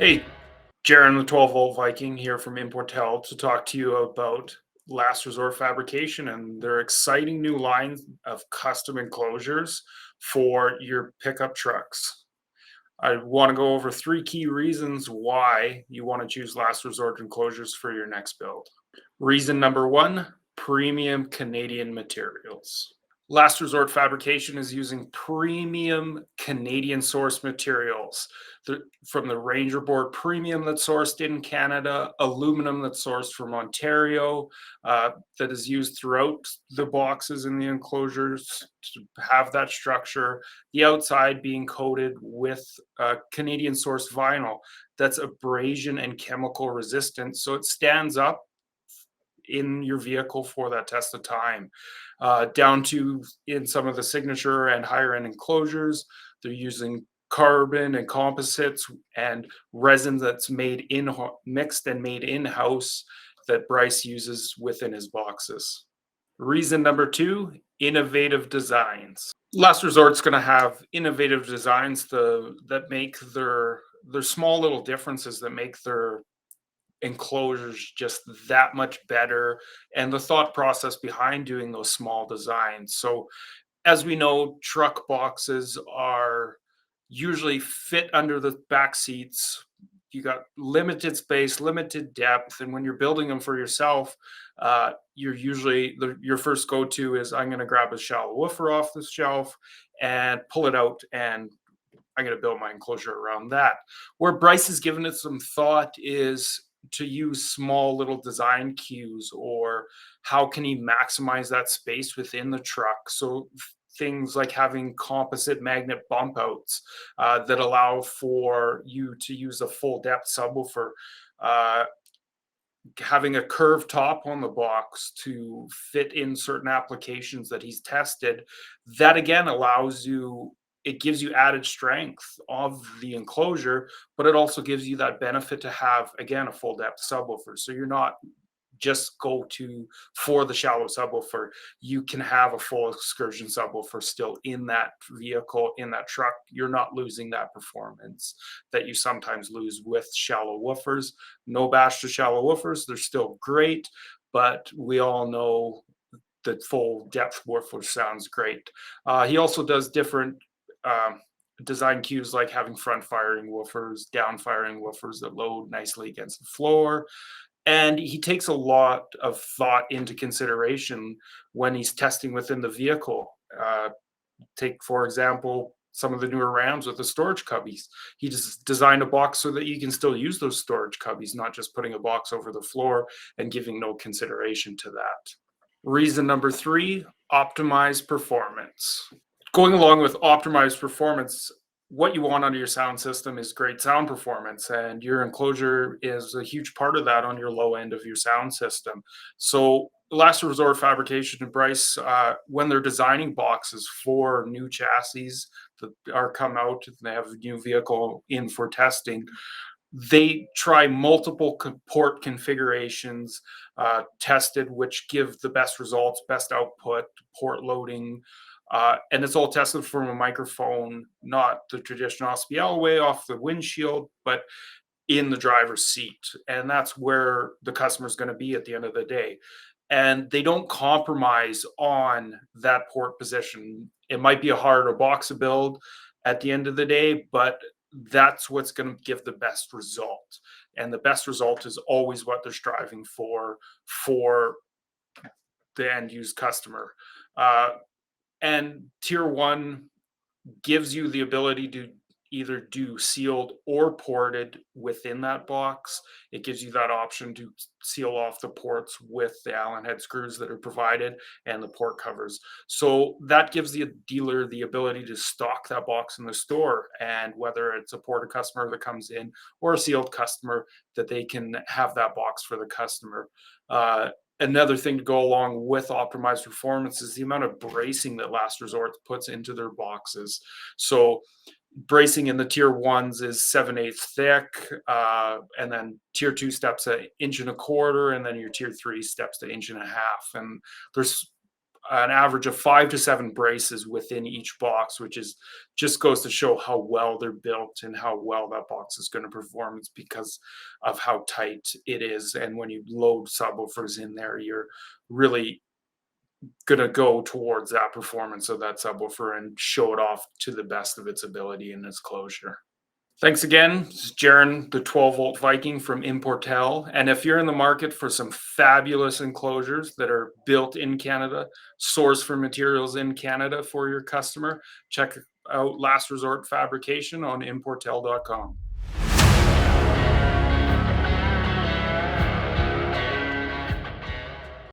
Hey, Jaron, the 12-volt Viking here from Importel to talk to you about Last Resort Fabrication and their exciting new line of custom enclosures for your pickup trucks. I want to go over three key reasons why you want to choose Last Resort enclosures for your next build. Reason number one, premium Canadian materials. Last Resort Fabrication is using premium Canadian source materials from the Ranger Board Premium that's sourced in Canada, aluminum that's sourced from Ontario, that is used throughout the boxes in the enclosures to have that structure. The outside being coated with Canadian source vinyl that's abrasion and chemical resistant, so it stands up in your vehicle for that test of time. Down to in some of the signature and higher end enclosures, they're using carbon and composites and resin that's made in mixed and made in house that Bryce uses within his boxes. Reason number two, innovative designs. Last Resort's going to have innovative designs that make their small little differences that make their enclosures just that much better, and the thought process behind doing those small designs. So as we know, truck boxes are usually fit under the back seats. You got limited space, limited depth, and when you're building them for yourself, you're usually your first go-to is I'm going to grab a shallow woofer off the shelf and pull it out, and I'm going to build my enclosure around that. Where Bryce has given it some thought is to use small little design cues, or how can he maximize that space within the truck. So things like having composite magnet bump outs that allow for you to use a full depth subwoofer, uh, having a curved top on the box to fit in certain applications that he's tested. That again allows you, it gives you added strength of the enclosure, but it also gives you that benefit to have again a full depth subwoofer, so you're not just go to for the shallow subwoofer. You can have a full excursion subwoofer still in that vehicle, in that truck. You're not losing that performance that you sometimes lose with shallow woofers. No bash to shallow woofers, they're still great, but we all know the full depth woofer sounds great. He also does different um, design cues, like having front firing woofers, down firing woofers that load nicely against the floor, and he takes a lot of thought into consideration when he's testing within the vehicle. Take, for example, some of the newer Rams with the storage cubbies. He just designed a box so that you can still use those storage cubbies, not just putting a box over the floor and giving no consideration to that. Reason number three, optimize performance. Going along with optimized performance, what you want under your sound system is great sound performance, and your enclosure is a huge part of that on your low end of your sound system. So Last Resort Fabrication and Bryce, when they're designing boxes for new chassis that are come out and they have a new vehicle in for testing, they try multiple port configurations, tested, which give the best results, best output, port loading, and it's all tested from a microphone, not the traditional SPL way off the windshield, but in the driver's seat. And that's where the customer is going to be at the end of the day. And they don't compromise on that port position. It might be a harder box to build at the end of the day, but that's what's going to give the best result. And the best result is always what they're striving for the end use customer. Uh, and tier one gives you the ability to either do sealed or ported within that box. It gives you that option to seal off the ports with the Allen head screws that are provided and the port covers. So that gives the dealer the ability to stock that box in the store. And whether it's a ported customer that comes in or a sealed customer, that they can have that box for the customer. Another thing to go along with optimized performance is the amount of bracing that Last Resort puts into their boxes. So bracing in the tier ones is 7/8 thick, and then tier two steps 1.25 inches, and then your tier three steps to 1.5 inches. And there's an average of 5 to 7 braces within each box, which is just goes to show how well they're built and how well that box is going to perform. It's because of how tight it is, and when you load subwoofers in there, you're really going to go towards that performance of that subwoofer and show it off to the best of its ability in its closure. Thanks again. This is Jaron, the 12-volt Viking from Importel. And if you're in the market for some fabulous enclosures that are built in Canada, sourced for materials in Canada for your customer, check out Last Resort Fabrication on importel.com.